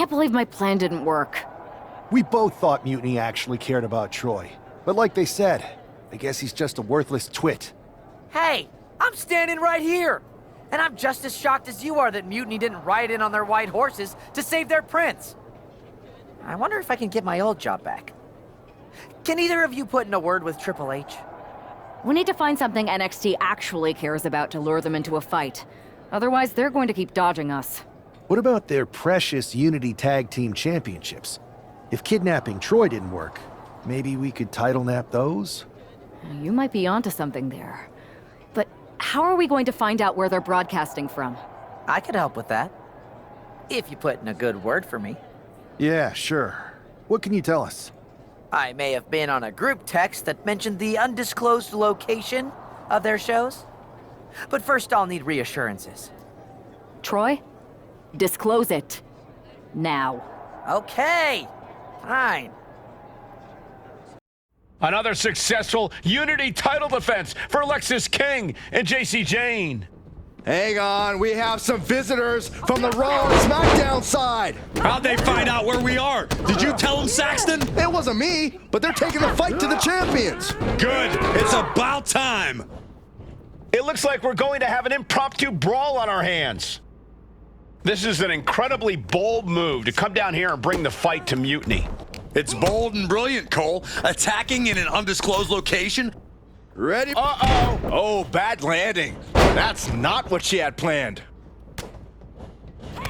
can't believe my plan didn't work. We both thought Mutiny actually cared about Troy. But like they said, I guess he's just a worthless twit. Hey, I'm standing right here. And I'm just as shocked as you are that Mutiny didn't ride in on their white horses to save their prince. I wonder if I can get my old job back. Can either of you put in a word with Triple H? We need to find something NXT actually cares about to lure them into a fight. Otherwise, they're going to keep dodging us. What about their precious Unity Tag Team Championships? If kidnapping Troy didn't work, maybe we could title nap those? You might be onto something there. But how are we going to find out where they're broadcasting from? I could help with that. If you put in a good word for me. Yeah, sure. What can you tell us? I may have been on a group text that mentioned the undisclosed location of their shows. But first I'll need reassurances. Troy? Disclose it. Now. Okay. Fine. Another successful Unity title defense for Lexis King and JC Jane. Hang on, we have some visitors from the Raw and SmackDown side. How'd they find out where we are? Did you tell them, Saxton? It wasn't me, but they're taking the fight to the champions. Good. It's about time. It looks like we're going to have an impromptu brawl on our hands. This is an incredibly bold move to come down here and bring the fight to Mutiny. It's bold and brilliant, Cole. Attacking in an undisclosed location. Ready? Uh-oh. Oh, bad landing. That's not what she had planned.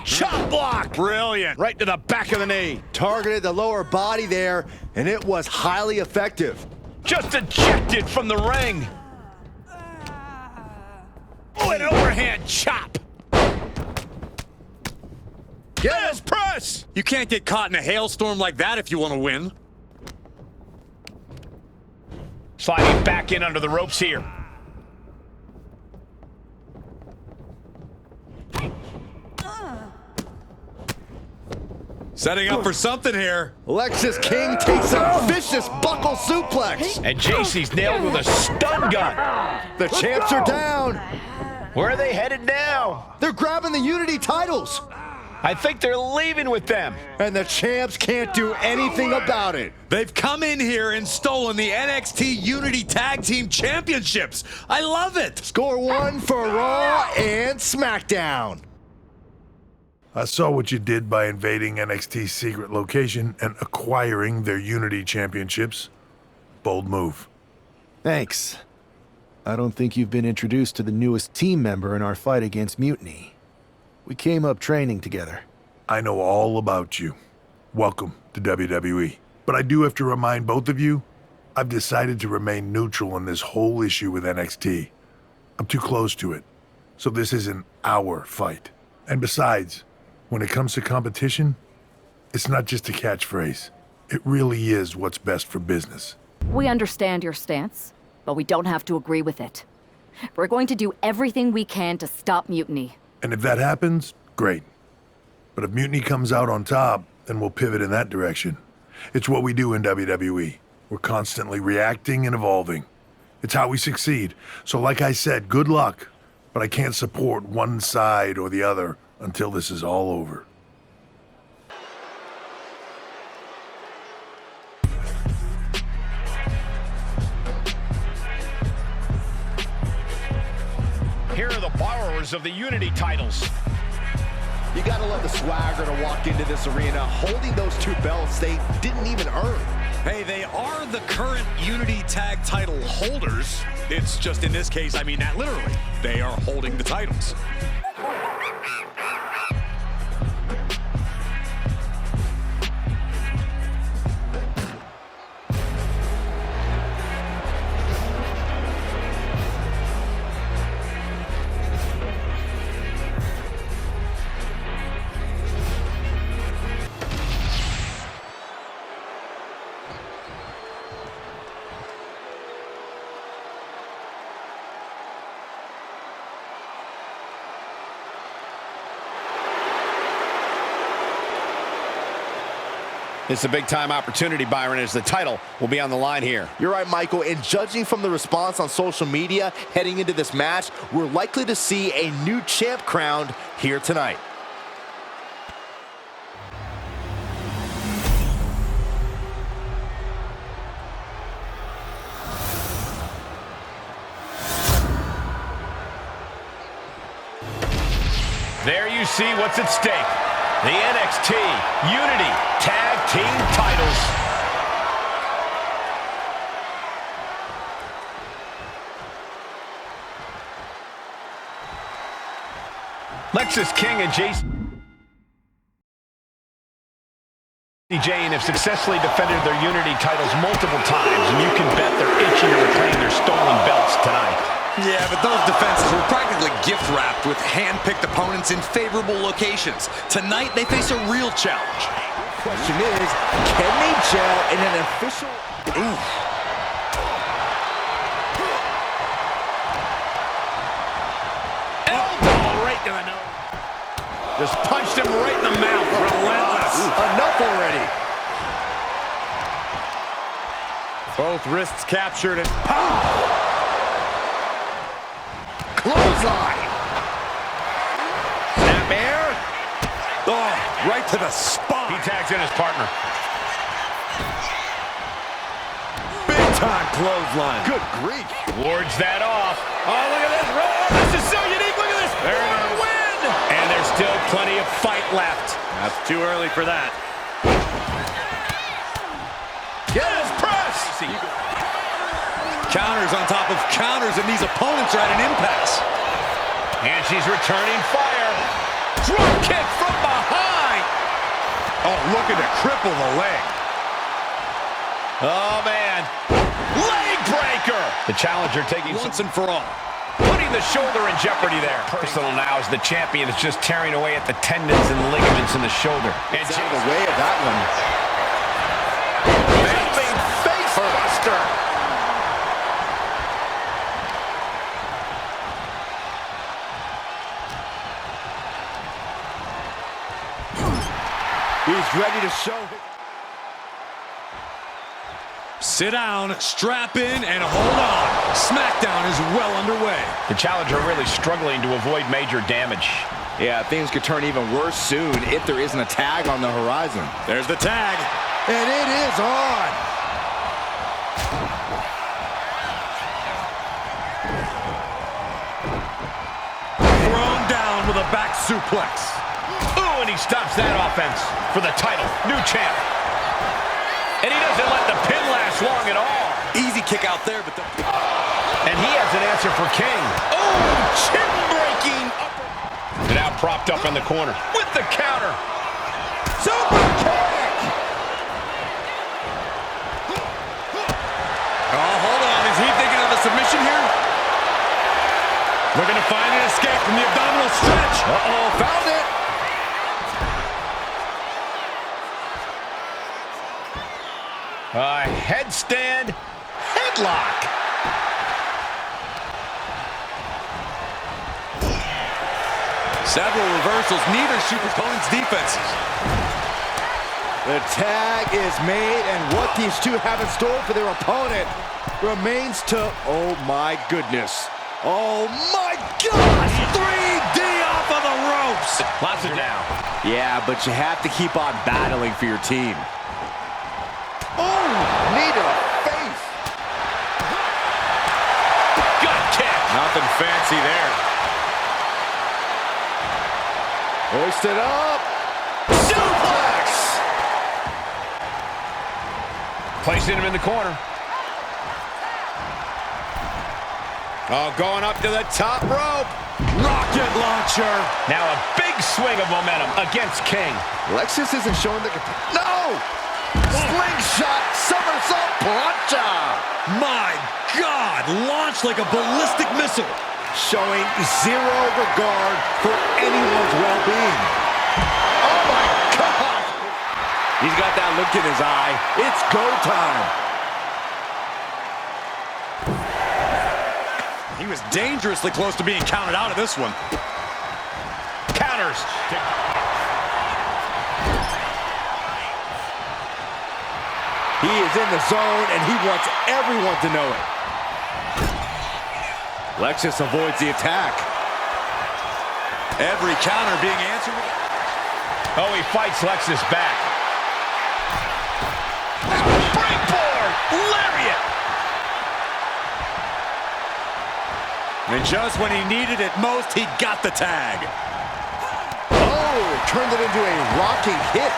Chop block. Brilliant. Right to the back of the knee. Targeted the lower body there, and it was highly effective. Just ejected from the ring. Oh, an overhand chop. Yes, press! You can't get caught in a hailstorm like that if you want to win. Sliding back in under the ropes here. Setting up for something here. Lexis King takes a vicious buckle suplex. And JC's nailed with a stun gun. The champs are down. Where are they headed now? They're grabbing the Unity titles. I think they're leaving with them. And the champs can't do anything about it. They've come in here and stolen the NXT Unity Tag Team Championships. I love it. Score one for Raw and SmackDown. I saw what you did by invading NXT's secret location and acquiring their Unity Championships. Bold move. Thanks. I don't think you've been introduced to the newest team member in our fight against Mutiny. We came up training together. I know all about you. Welcome to WWE. But I do have to remind both of you, I've decided to remain neutral in this whole issue with NXT. I'm too close to it. So this isn't our fight. And besides, when it comes to competition, it's not just a catchphrase. It really is what's best for business. We understand your stance, but we don't have to agree with it. We're going to do everything we can to stop Mutiny. And if that happens, great. But if Mutiny comes out on top, then we'll pivot in that direction. It's what we do in WWE. We're constantly reacting and evolving. It's how we succeed. So like I said, good luck. But I can't support one side or the other until this is all over. Here are the borrowers of the Unity titles. You gotta love the swagger to walk into this arena holding those two belts they didn't even earn. Hey, they are the current Unity Tag title holders. It's just in this case, I mean that literally. They are holding the titles. It's a big-time opportunity, Byron, as the title will be on the line here. You're right, Michael, and judging from the response on social media heading into this match, we're likely to see a new champ crowned here tonight. There you see what's at stake. The NXT Unity Tag Team titles. Lexis King and Jane have successfully defended their Unity titles multiple times, and you can bet they're itching to reclaim their stolen belts tonight. Yeah, but those defenses were practically gift-wrapped with hand-picked opponents in favorable locations. Tonight, they face a real challenge. Question is, can they gel in an official... Ooh. Elbow right to the nose. Just punched him right in the mouth. Relentless. Enough already. Both wrists captured and Clothesline. snap air. Oh, right to the spine. He tags in his partner. Big time clothesline. Good grief. Wards that off. Oh, look at this. Oh, this is so unique. Look at this. There it is. Win. And there's still plenty of fight left. That's too early for that. Get his press. Counters on top of counters, and these opponents are at an impasse. And she's returning fire. Drop kick from behind. Oh, looking to cripple the leg. Oh, man. Leg breaker. The challenger taking Once and for all. putting the shoulder in jeopardy there. Personal now as the champion is just tearing away at the tendons and ligaments in the shoulder. And It's out of the way of that one. big face buster. He's ready to show. Sit down, strap in, and hold on. SmackDown is well underway. The challenger really struggling to avoid major damage. Yeah, things could turn even worse soon if there isn't a tag on the horizon. There's the tag. And it is on. Thrown down with a back suplex. Ooh, and he stops that offense for the title. New champ. And he doesn't let the pin last long at all. Easy kick out there, but And he has an answer for King. Oh, chin-breaking upper. Now propped up in the corner with the counter. Super kick. oh, hold on. Is he thinking of a submission here? Looking to find an escape from the abdominal stretch. Uh-oh, found it. Headstand, headlock. Several reversals, neither super opponent's defenses. The tag is made, and what these two have in store for their opponent remains to... Oh, my goodness. Oh, my gosh! 3D off of the ropes. Lots of down. Yeah, but you have to keep on battling for your team. Oh, knee to the face. Gut kick. Nothing fancy there. Hoisted up. Suplex. Placing him in the corner. Oh, going up to the top rope. Rocket launcher. Now a big swing of momentum against King. Lexus isn't showing the... No! Slingshot somersault plancha. My God, launched like a ballistic missile. Showing zero regard for anyone's well-being. Oh, my God! He's got that look in his eye. It's go time. He was dangerously close to being counted out of this one. Counters. He is in the zone, and he wants everyone to know it. Lexus avoids the attack. Every counter being answered. Oh, he fights Lexus back. Springboard! Lariat! And just when he needed it most, he got the tag. turned it into a rocking hit.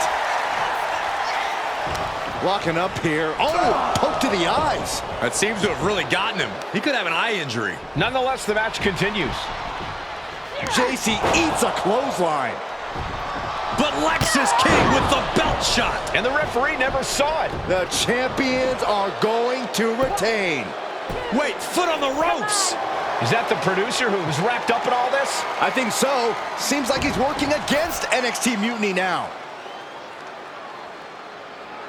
Locking up here. Oh, poke to the eyes. That seems to have really gotten him. He could have an eye injury. Nonetheless, the match continues. JC eats a clothesline. But Lex is king with the belt shot. And the referee never saw it. The champions are going to retain. Wait, foot on the ropes. Is that the producer who was wrapped up in all this? I think so. Seems like he's working against NXT Mutiny now.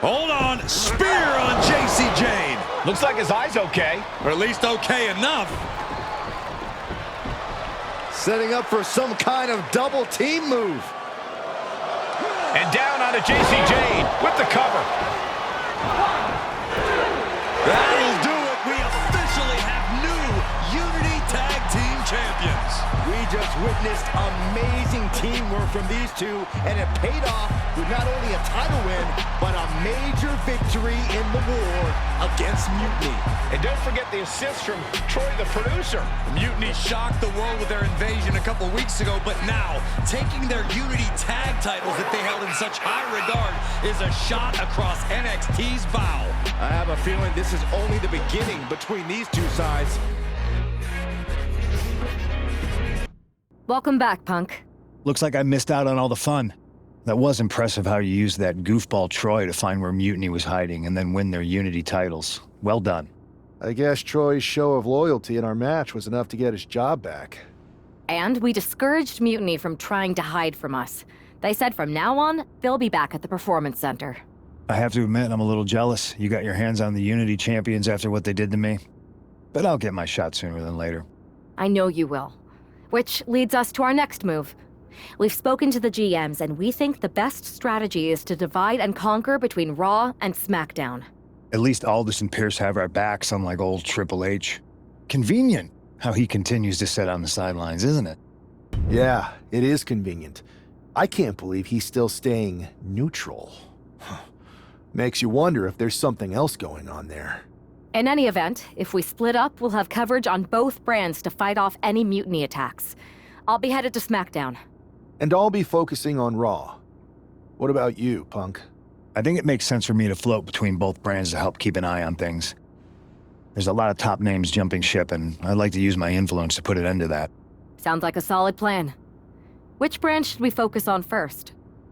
Hold on, spear on JC Jane. Looks like his eye's okay. Or at least okay enough. Setting up for some kind of double team move. And down onto JC Jane with the cover. That'll do it. We officially have new Unity Tag Team Champions. We just witnessed amazing teamwork from these two, and it paid off with not only a title win, but a major victory in the war against Mutiny. And don't forget the assist from Troy, the producer. Mutiny shocked the world with their invasion a couple weeks ago, but now taking their Unity tag titles that they held in such high regard is a shot across NXT's bow. I have a feeling this is only the beginning between these two sides. Welcome back, Punk. Looks like I missed out on all the fun. That was impressive how you used that goofball Troy to find where Mutiny was hiding and then win their Unity titles. Well done. I guess Troy's show of loyalty in our match was enough to get his job back. And we discouraged Mutiny from trying to hide from us. They said from now on, they'll be back at the Performance Center. I have to admit, I'm a little jealous. You got your hands on the Unity champions after what they did to me. But I'll get my shot sooner than later. I know you will. Which leads us to our next move. We've spoken to the GMs, and we think the best strategy is to divide and conquer between Raw and SmackDown. At least Aldous and Pierce have our backs, unlike old Triple H. Convenient how he continues to sit on the sidelines, isn't it? Yeah, it is convenient. I can't believe he's still staying neutral. Makes you wonder if there's something else going on there. In any event, if we split up, we'll have coverage on both brands to fight off any Mutiny attacks. I'll be headed to SmackDown. And I'll be focusing on Raw. What about you, Punk? I think it makes sense for me to float between both brands to help keep an eye on things. There's a lot of top names jumping ship, and I'd like to use my influence to put an end to that. Sounds like a solid plan. Which brand should we focus on first?